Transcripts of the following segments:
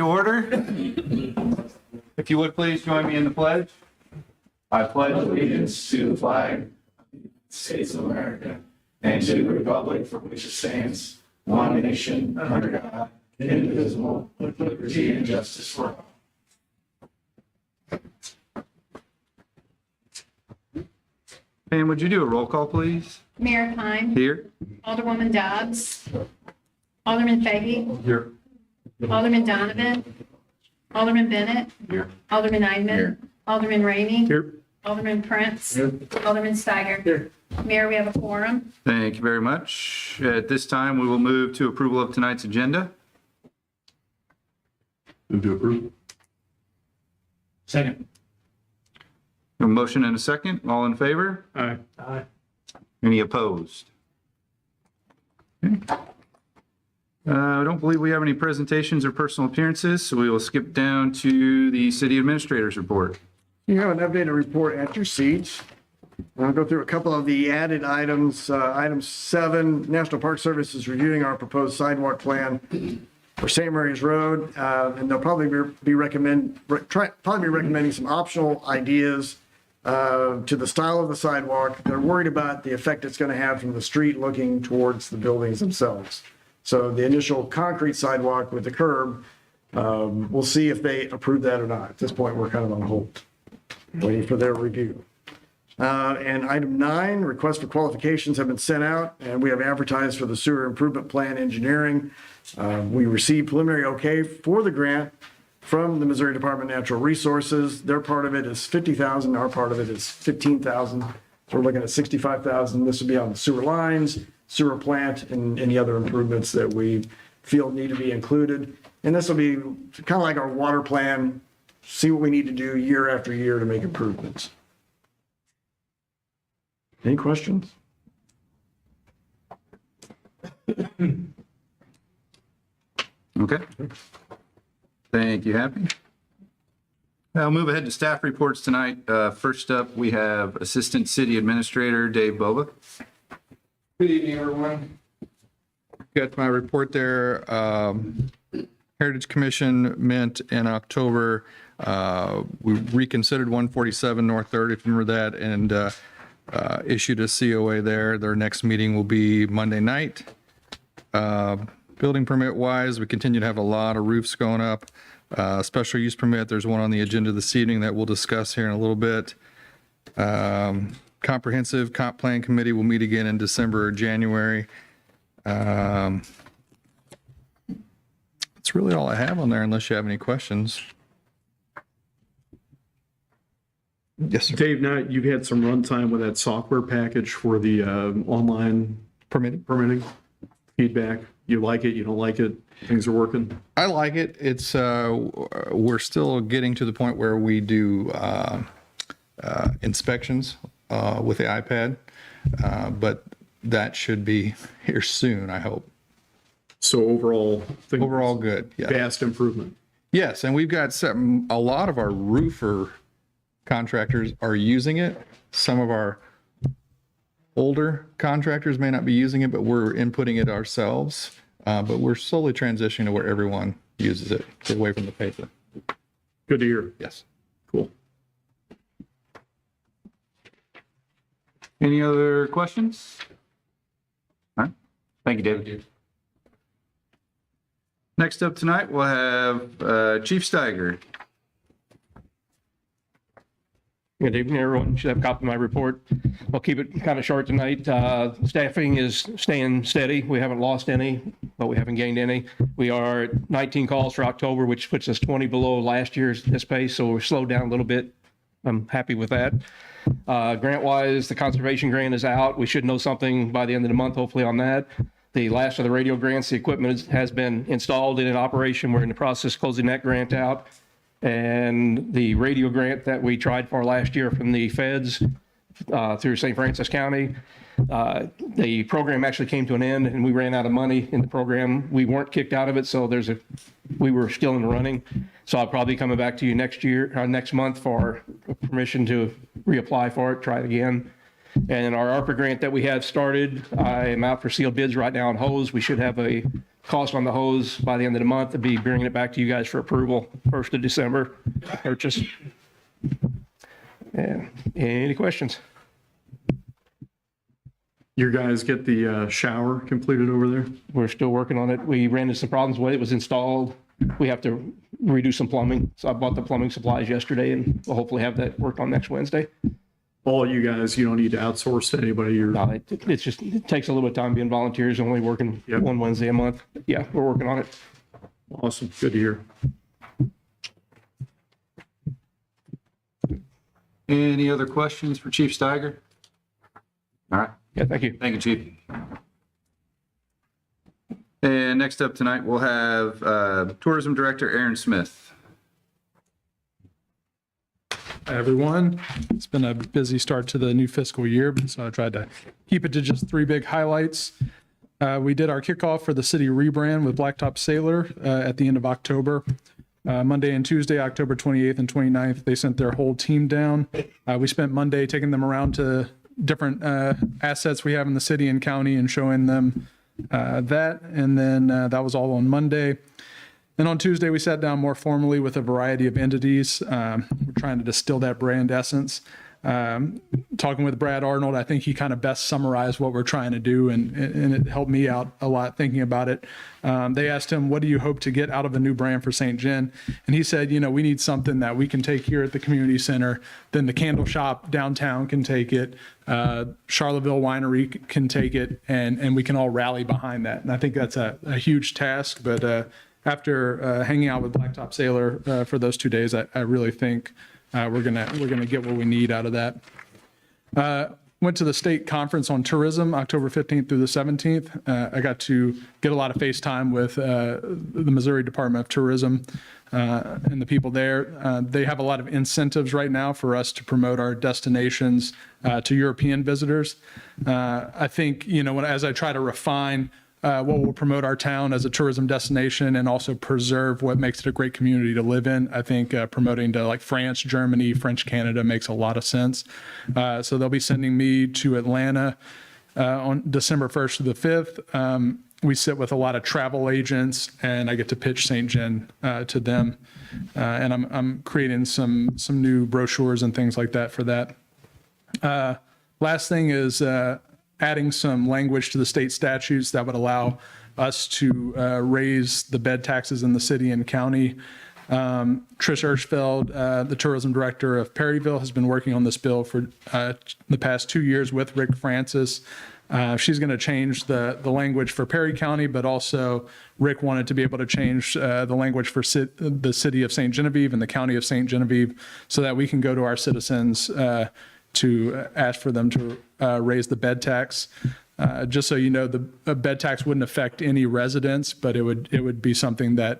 to order. If you would please join me in the pledge. I pledge allegiance to the flag of the United States of America and to the republic for which it stands, one nation, under God, indivisible, with liberty and justice for all. Pam, would you do a roll call, please? Mayor Pine. Here. Alderwoman Dobbs. Alderman Fahey. Here. Alderman Donovan. Alderman Bennett. Here. Alderman Eidman. Here. Alderman Rainey. Here. Alderman Prince. Here. Alderman Steiger. Here. Mayor, we have a quorum. Thank you very much. At this time, we will move to approval of tonight's agenda. Move to approve. Second. A motion and a second. All in favor? Aye. Aye. Any opposed? Okay. I don't believe we have any presentations or personal appearances, so we will skip down to the city administrator's report. You have an updated report at your seats. I'll go through a couple of the added items. Item 7, National Park Service is reviewing our proposed sidewalk plan for St. Mary's Road, and they'll probably be recommending some optional ideas to the style of the sidewalk. They're worried about the effect it's going to have from the street looking towards the buildings themselves. So the initial concrete sidewalk with the curb, we'll see if they approve that or not. At this point, we're kind of on hold, waiting for their review. And item 9, requests for qualifications have been sent out, and we have advertised for the sewer improvement plan engineering. We received preliminary okay for the grant from the Missouri Department of Natural Resources. Their part of it is $50,000. Our part of it is $15,000. So we're looking at $65,000. This will be on the sewer lines, sewer plant, and any other improvements that we feel need to be included. And this will be kind of like our water plan, see what we need to do year after year to make improvements. Any questions? Okay. Thank you, Happy. I'll move ahead to staff reports tonight. First up, we have Assistant City Administrator Dave Boba. Good evening, everyone. Got my report there. Heritage Commission met in October. We reconsidered 147 North 3rd, if you remember that, and issued a COA there. Their next meeting will be Monday night. Building permit wise, we continue to have a lot of roofs going up. Special use permit, there's one on the agenda this evening that we'll discuss here in a little bit. Comprehensive Comp Plan Committee will meet again in December or January. That's really all I have on there unless you have any questions. Yes, sir. Dave, now you've had some runtime with that software package for the online permitting feedback. You like it, you don't like it, things are working? I like it. It's we're still getting to the point where we do inspections with the iPad, but that should be here soon, I hope. So overall Good. Yeah. vast improvement. Yes, and we've got a lot of our roofer contractors are using it. Some of our older contractors may not be using it, but we're inputting it ourselves. But we're slowly transitioning to where everyone uses it, get away from the paper. Good to hear. Yes. Cool. Any other questions? All right. Thank you, David. Next up tonight, we'll have Chief Steiger. Good evening, everyone. Should have a copy of my report. I'll keep it kind of short tonight. Staffing is staying steady. We haven't lost any, but we haven't gained any. We are at 19 calls for October, which puts us 20 below last year's this pace, so we're slowed down a little bit. I'm happy with that. Grant-wise, the conservation grant is out. We should know something by the end of the month, hopefully, on that. The last of the radio grants, the equipment has been installed and in operation. We're in the process of closing that grant out. And the radio grant that we tried for last year from the feds through St. Francis County, the program actually came to an end and we ran out of money in the program. We weren't kicked out of it, so we were still in the running. So I'll probably be coming back to you next month for permission to reapply for it, try it again. And our ARPA grant that we have started, I am out for sealed bids right now on hose. We should have a cost on the hose by the end of the month. I'll be bringing it back to you guys for approval 1st of December purchase. And any questions? Your guys get the shower completed over there? We're still working on it. We ran into some problems when it was installed. We have to redo some plumbing. So I bought the plumbing supplies yesterday and we'll hopefully have that worked on next Wednesday. All you guys, you don't need to outsource to anybody. You're No, it's just, it takes a little bit of time being volunteers, only working Yep. one Wednesday a month. Yeah, we're working on it. awesome. Good to hear. Any other questions for Chief Steiger? All right. Yeah, thank you. Thank you, Chief. And next up tonight, we'll have Tourism Director Aaron Smith. Hi, everyone. It's been a busy start to the new fiscal year, so I tried to keep it to just 3 big highlights. We did our kickoff for the city rebrand with Blacktop Sailor at the end of October. Monday and Tuesday, October 28th and 29th, they sent their whole team down. We spent Monday taking them around to different assets we have in the city and county and showing them that. And then that was all on Monday. Then on Tuesday, we sat down more formally with a variety of entities. We're trying to distill that brand essence. Talking with Brad Arnold, I think he kind of best summarized what we're trying to do, and it helped me out a lot thinking about it. They asked him, what do you hope to get out of a new brand for St. Gen? And he said, we need something that we can take here at the community center. Then the candle shop downtown can take it. Charlottesville Winery can take it, and we can all rally behind that. And I think that's a huge task, but after hanging out with Blacktop Sailor for those 2 days, I really think we're gonna get what we need out of that. Went to the state conference on tourism, October 15th through the 17th. I got to get a lot of FaceTime with the Missouri Department of Tourism and the people there. They have a lot of incentives right now for us to promote our destinations to European visitors. I think, as I try to refine what will promote our town as a tourism destination and also preserve what makes it a great community to live in, I think promoting to like France, Germany, French Canada makes a lot of sense. So they'll be sending me to Atlanta on December 1st to the 5th. We sit with a lot of travel agents and I get to pitch St. Gen to them. And I'm creating some new brochures and things like that for that. Last thing is adding some language to the state statutes that would allow us to raise the bed taxes in the city and county. Trish Hirschfeld, the tourism director of Perryville, has been working on this bill for the past 2 years with Rick Francis. She's going to change the language for Perry County, but also Rick wanted to be able to change the language for the city of St. Genevieve and the county of St. Genevieve so that we can go to our citizens to ask for them to raise the bed tax. Just so you know, the bed tax wouldn't affect any residents, but it would be something that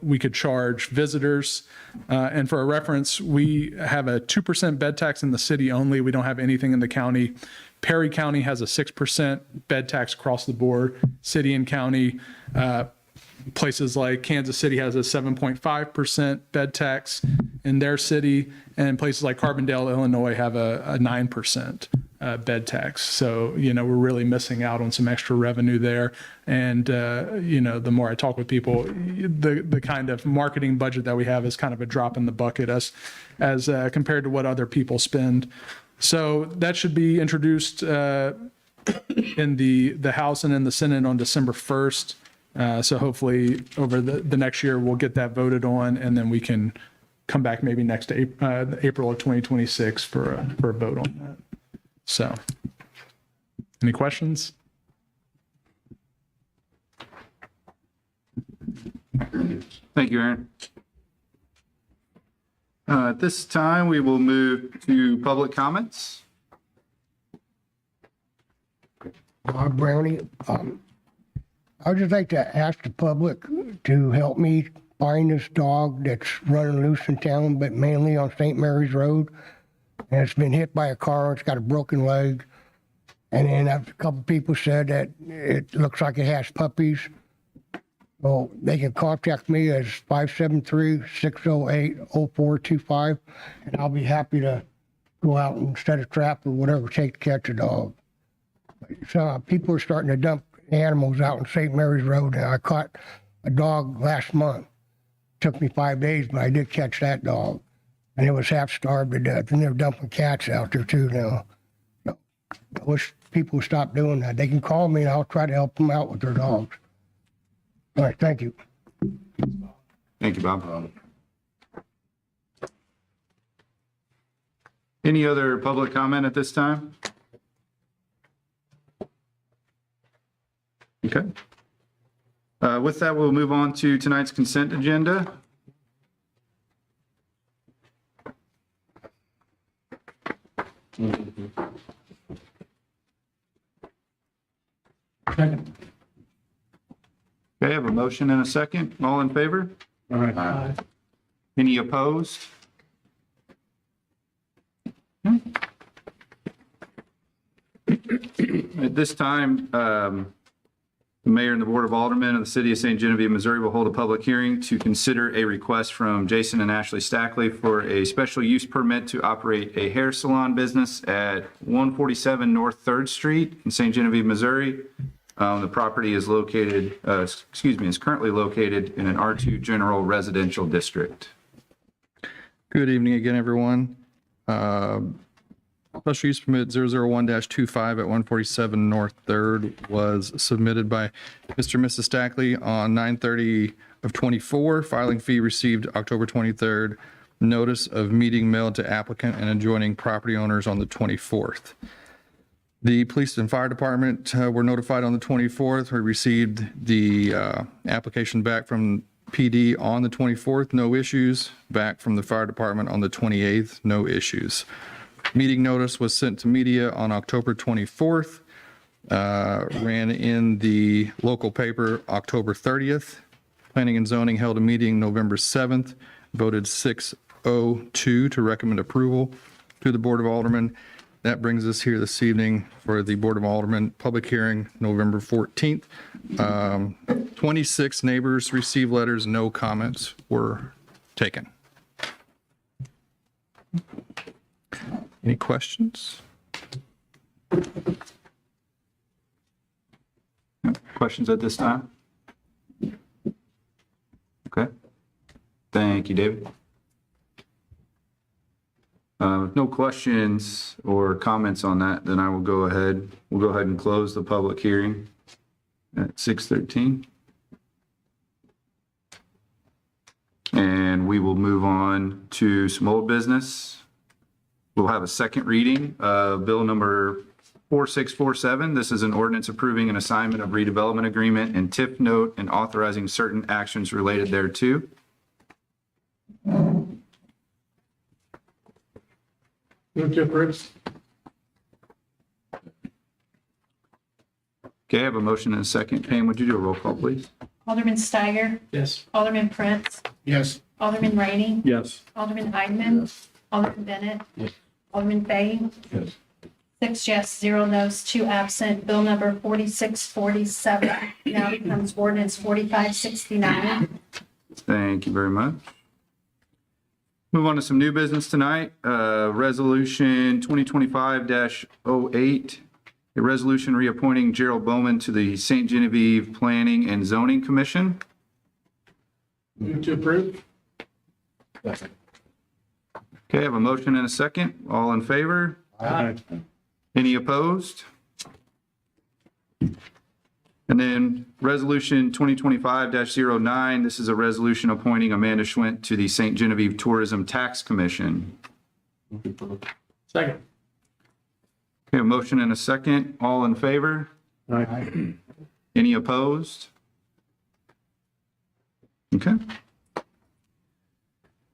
we could charge visitors. And for a reference, we have a 2% bed tax in the city only. We don't have anything in the county. Perry County has a 6% bed tax across the board. City and county, places like Kansas City has a 7.5% bed tax in their city, and places like Carbondale, Illinois have a 9% bed tax. So, we're really missing out on some extra revenue there. And, the more I talk with people, the kind of marketing budget that we have is kind of a drop in the bucket as compared to what other people spend. So that should be introduced in the House and in the Senate on December 1st. So hopefully over the next year, we'll get that voted on, and then we can come back maybe next April of 2026 for a vote on that. So, any questions? Thank you, Aaron. At this time, we will move to public comments. Bob Brownie. I would just like to ask the public to help me find this dog that's running loose in town, but mainly on St. Mary's Road. And it's been hit by a car. It's got a broken leg. And then a couple people said that it looks like it has puppies. Well, they can contact me as 573-608-0425, and I'll be happy to go out and set a trap or whatever it takes to catch a dog. So people are starting to dump animals out in St. Mary's Road, and I caught a dog last month. Took me 5 days, but I did catch that dog, and it was half starved to death. And they're dumping cats out there too now. So, I wish people would stop doing that. They can call me, and I'll try to help them out with their dogs. All right, thank you. Thank you, Bob. Any other public comment at this time? Okay. With that, we'll move on to tonight's consent agenda. Okay, I have a motion and a second. All in favor? All right. Any opposed? At this time, the mayor and the board of aldermen of the city of St. Genevieve, Missouri will hold a public hearing to consider a request from Jason and Ashley Stackley for a special use permit to operate a hair salon business at 147 North 3rd Street in St. Genevieve, Missouri. The property is located, is currently located in an R2 general residential district. Good evening again, everyone. Special use permit 001-25 at 147 North 3rd was submitted by Mr. and Mrs. Stackley on 9/30 of 24. Filing fee received October 23rd. Notice of meeting mailed to applicant and adjoining property owners on the 24th. The police and fire department were notified on the 24th. We received the application back from PD on the 24th, no issues. Back from the fire department on the 28th, no issues. Meeting notice was sent to media on October 24th, ran in the local paper October 30th. Planning and zoning held a meeting November 7th, voted 602 to recommend approval to the Board of Aldermen. That brings us here this evening for the Board of Aldermen public hearing, November 14th. 26 neighbors received letters, no comments were taken. Any questions? Questions at this time? Okay. Thank you, David. With no questions or comments on that, then I will go ahead. We'll go ahead and close the public hearing at 6:13. And we will move on to some old business. We'll have a second reading of bill number 4647. This is an ordinance approving an assignment of redevelopment agreement and TIF note and authorizing certain actions related thereto. Move to approve. Okay, I have a motion and a second. Pam, would you do a roll call, please? Alderman Steiger. Yes. Alderman Prince. Yes. Alderman Rainey. Yes. Alderman Eidman. Alderman Bennett. Alderman Fay. Yes. 6 yes, 0 no's, 2 absent. Bill number 4647 now becomes ordinance 4569. Thank you very much. Move on to some new business tonight. Resolution 2025-08, a resolution reappointing Gerald Bowman to the St. Genevieve Planning and Zoning Commission. Move to approve. Okay, I have a motion and a second. All in favor? Aye. Any opposed? And then Resolution 2025-09, this is a resolution appointing Amanda Schwint to the St. Genevieve Tourism Tax Commission. Second. Okay, a motion and a second. All in favor? Aye. Any opposed? Okay.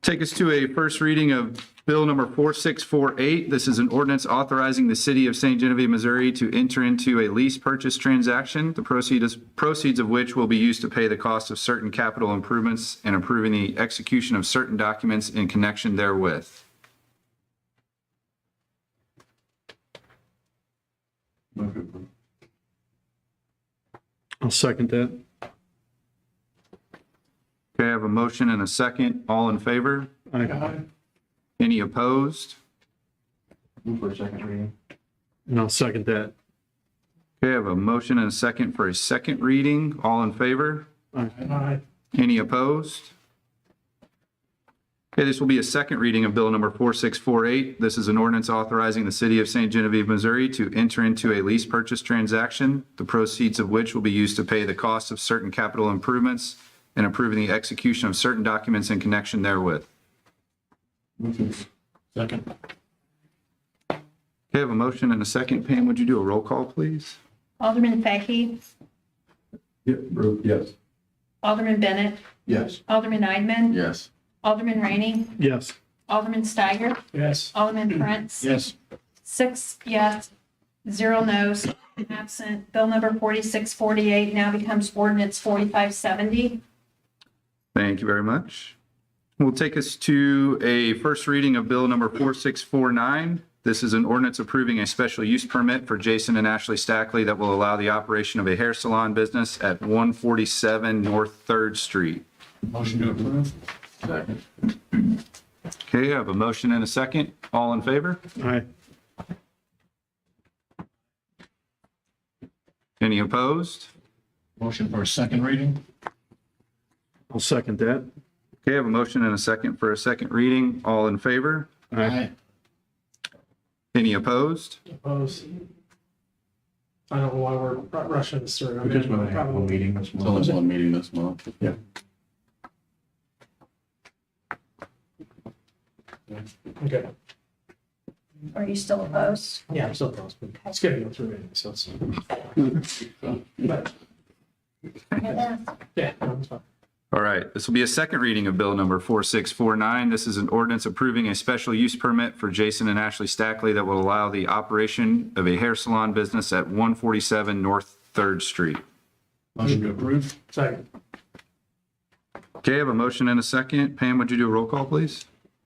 Take us to a first reading of Bill number 4648. This is an ordinance authorizing the city of St. Genevieve, Missouri to enter into a lease purchase transaction, the proceeds of which will be used to pay the cost of certain capital improvements and approving the execution of certain documents in connection therewith. I'll second that. Okay, I have a motion and a second. All in favor? Aye. Any opposed? And I'll second that. Okay, I have a motion and a second for a second reading. All in favor? Any opposed? Okay, this will be a second reading of Bill number 4648. This is an ordinance authorizing the City of St. Genevieve, Missouri to enter into a lease purchase transaction, the proceeds of which will be used to pay the cost of certain capital improvements and approving the execution of certain documents in connection therewith. Second. Okay, I have a motion and a second. Pam, would you do a roll call, please? Alderman Fahy, Yes. Alderman Bennett, Yes. Alderman Eidman, Yes. Alderman Rainey, Yes. Alderman Steiger, Yes. Alderman Prince. Yes. 6 yes, 0 no's, absent. Bill number 4648 now becomes ordinance 4570. Thank you very much. We'll take us to a first reading of Bill number 4649. This is an ordinance approving a special use permit for Jason and Ashley Stackley that will allow the operation of a hair salon business at 147 North 3rd Street. Motion to approve. Second. Okay, I have a motion and a second. All in favor? Aye. Any opposed? Motion for a second reading. I'll second that. Okay, I have a motion and a second for a second reading. All in favor? Aye. Any opposed? Opposed. I don't know why we're rushing this through. I mean, Just want to have one meeting this month. Only one meeting this month. Yeah. Okay. Are you still opposed? Yeah, I'm still opposed, but it's gonna go through anyway, so it's. But, yeah, no, it's fine. All right, this will be a second reading of Bill number 4649. This is an ordinance approving a special use permit for Jason and Ashley Stackley that will allow the operation of a hair salon business at 147 North 3rd Street. Motion to approve. Second. Okay, I have a motion and a second. Pam, would you do a roll call, please?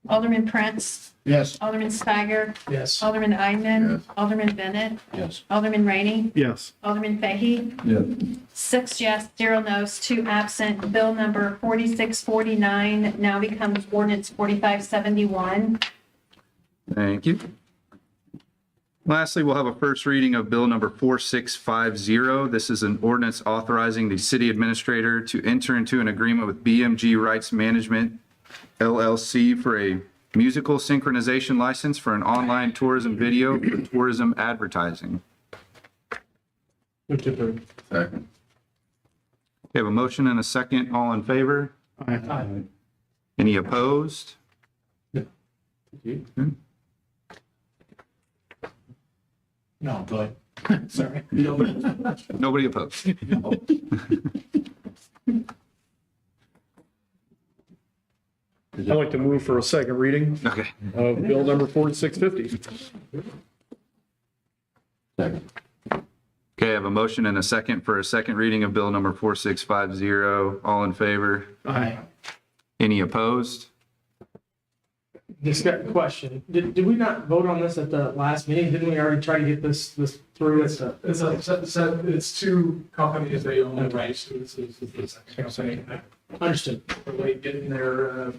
Alderman Prince, Yes. Alderman Steiger, Yes. Alderman Eidman, Yes. Alderman Bennett, Yes. Alderman Rainey, Yes. Alderman Fahy. Yes. 6 yes, 0 no's, 2 absent. Bill number 4649 now becomes ordinance 4571. Thank you. Lastly, we'll have a first reading of Bill number 4650. This is an ordinance authorizing the city administrator to enter into an agreement with BMG Rights Management LLC for a musical synchronization license for an online tourism video for tourism advertising. Move to approve. Second. We have a motion and a second. All in favor? Aye. Any opposed? No, go ahead. Sorry. Nobody opposed. I'd like to move for a second reading Okay. of bill number 4650. Second. Okay, I have a motion and a second for a second reading of Bill number 4650. All in favor? Aye. Any opposed? Just got a question. Did we not vote on this at the last meeting? Didn't we already try to get this through? It's two companies, they own the rights to this. Understood. We're late getting their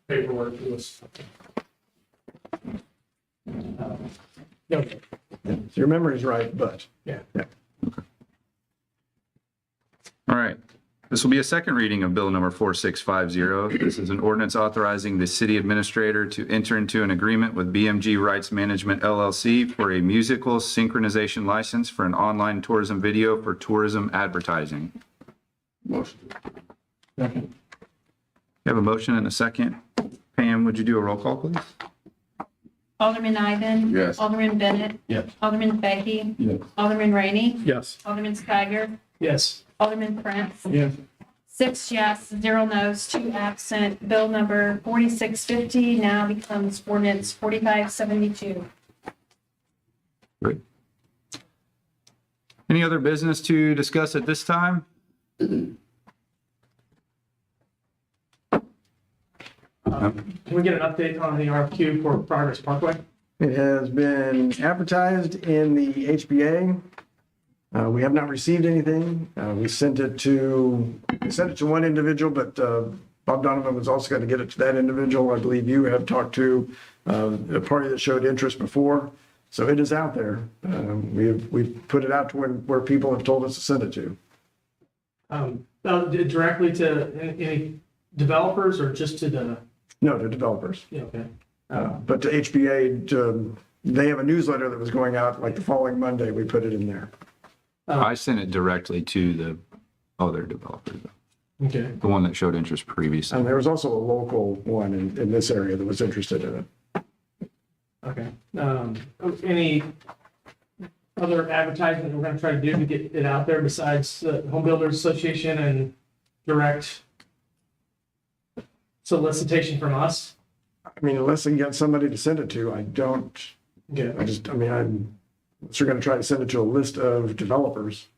paperwork to us. Okay. So your memory's right, but. Yeah. All right. This will be a second reading of Bill number 4650. This is an ordinance authorizing the city administrator to enter into an agreement with BMG Rights Management LLC for a musical synchronization license for an online tourism video for tourism advertising. Motion. We have a motion and a second. Pam, would you do a roll call, please? Alderman Eidman. Yes. Alderman Bennett. Yes. Alderman Fahy. Yes. Alderman Rainey. Yes. Alderman Steiger. Yes. Alderman Prince. Yeah. 6 yes, 0 no's, 2 absent. Bill number 4650 now becomes ordinance 4572. Great. Any other business to discuss at this time? Can we get an update on the RFQ for Progress Parkway? It has been advertised in the HBA. We have not received anything. We sent it to one individual, but Bob Donovan was also going to get it to that individual. I believe you have talked to a party that showed interest before. So it is out there. We've put it out to where people have told us to send it to. Directly to any developers or just to the, No, to developers. yeah, okay. But to HBA, they have a newsletter that was going out like the following Monday. We put it in there. I sent it directly to the other developer, Okay. the one that showed interest previously. And there was also a local one in this area that was interested in it. Okay. Any other advertisement we're gonna try to do to get it out there besides the Home Builders Association and direct solicitation from us? I mean, unless I can get somebody to send it to, I don't, Okay. unless you're going to try to send it to a list of developers.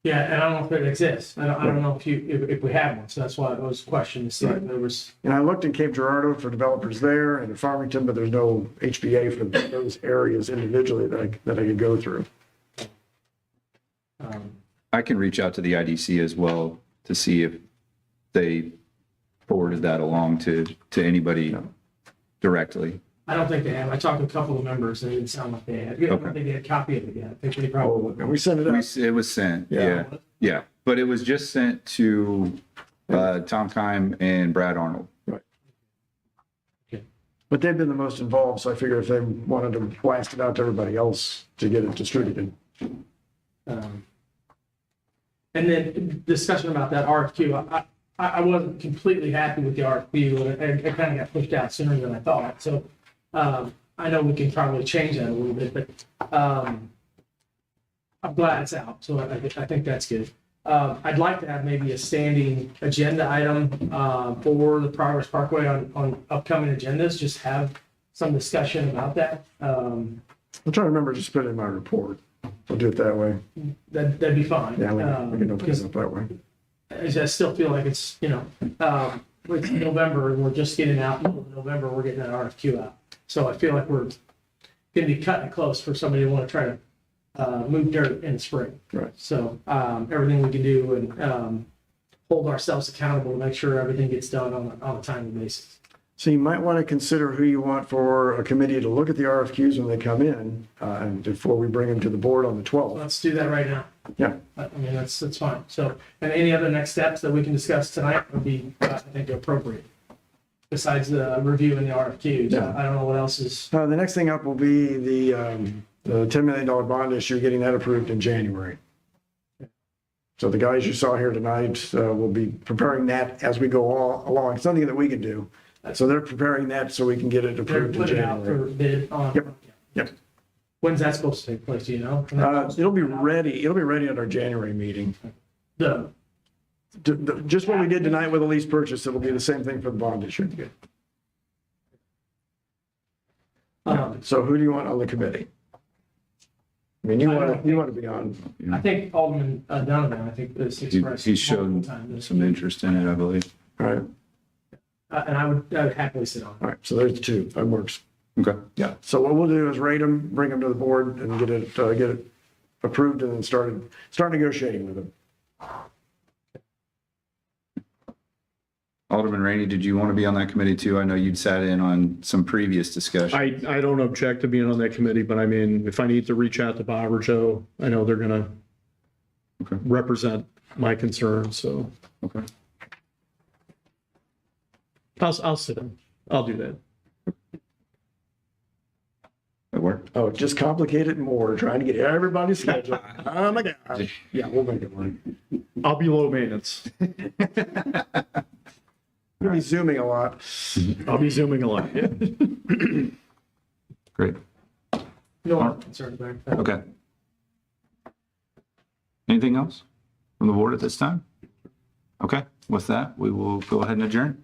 Yeah, and I don't know if it exists. I don't know if we have one, so that's why I was questioning to see if there was. And I looked in Cape Girardeau for developers there and in Farmington, but there's no HBA for those areas individually that I could go through. I can reach out to the IDC as well to see if they forwarded that along to anybody directly. I don't think they have. I talked to a couple of members and it didn't sound like they had. I don't think they had a copy of it yet. I think they probably. And we sent it out. It was sent, Yeah. yeah. But it was just sent to Tom Kime and Brad Arnold. But they've been the most involved, so I figured if they wanted to blast it out to everybody else to get it distributed. And then discussion about that RFQ. I wasn't completely happy with the RFQ, and it kind of got pushed out sooner than I thought. So I know we can probably change that a little bit, but I'm glad it's out. So I think that's good. I'd like to have maybe a standing agenda item for the Progress Parkway on upcoming agendas. Just have some discussion about that. I'm trying to remember just put it in my report. I'll do it that way. That'd be fine. Yeah, we can open it up that way. I still feel like it's, it's November and we're just getting out, middle of November, we're getting that RFQ out. So I feel like we're gonna be cutting it close for somebody to want to try to move dirt in the spring. Right. So everything we can do and hold ourselves accountable to make sure everything gets done on a timely basis. So you might want to consider who you want for a committee to look at the RFQs when they come in, and before we bring them to the board on the 12th. Let's do that right now. Yeah. I mean, that's fine. So, and any other next steps that we can discuss tonight would be, I think, appropriate. Besides the review and the RFQs, Yeah. I don't know what else is. The next thing up will be the $10 million bond issue, getting that approved in January. So the guys you saw here tonight will be preparing that as we go along, something that we can do. So they're preparing that so we can get it They're approved in putting it out for January. bid on. Yep. Yep. When's that supposed to take place, do you know? It'll be ready at our January meeting. The, Just what we did tonight with the lease purchase, it'll be the same thing for the bond issue. So who do you want on the committee? I mean, you want to be on. I think Alderman Donovan, I think this expressed. He's shown multiple times. some interest in it, I believe. All right, And I would happily sit on it. all right, so there's two, that works. Okay. Yeah, so what we'll do is rate them, bring them to the board and get it approved and then start negotiating with them. Alderman Rainey, did you want to be on that committee too? I know you'd sat in on some previous discussion. I don't object to being on that committee, but I mean, if I need to reach out to Bob or Joe, I know they're gonna Okay. represent my concerns, so Okay. I'll sit in. I'll do that. That work? Oh, it just complicated more, trying to get everybody's schedule. Oh my God. Yeah, we'll make it work. I'll be low maintenance. We'll be zooming a lot. I'll be zooming a lot. Yeah. Great. No one concerned about that. Okay. Anything else from the board at this time? Okay, with that, we will go ahead and adjourn.